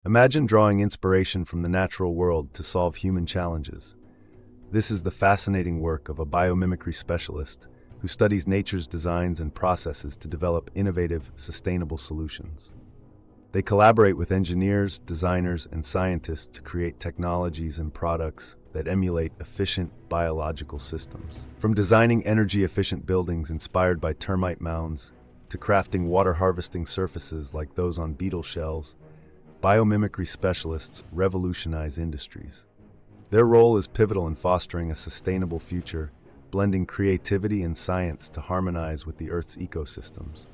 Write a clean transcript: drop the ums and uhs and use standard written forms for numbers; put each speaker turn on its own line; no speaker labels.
Imagine drawing inspiration from the natural world to solve human challenges. This is the fascinating work of a biomimicry specialist who studies nature's designs and processes to develop innovative, sustainable solutions. They collaborate with engineers, designers, and scientists to create technologies and products that emulate efficient biological systems. From designing energy-efficient buildings inspired by termite mounds to crafting water-harvesting surfaces like those on beetle shells, biomimicry specialists revolutionize industries. Their role is pivotal in fostering a sustainable future, blending creativity and science to harmonize with the Earth's ecosystems.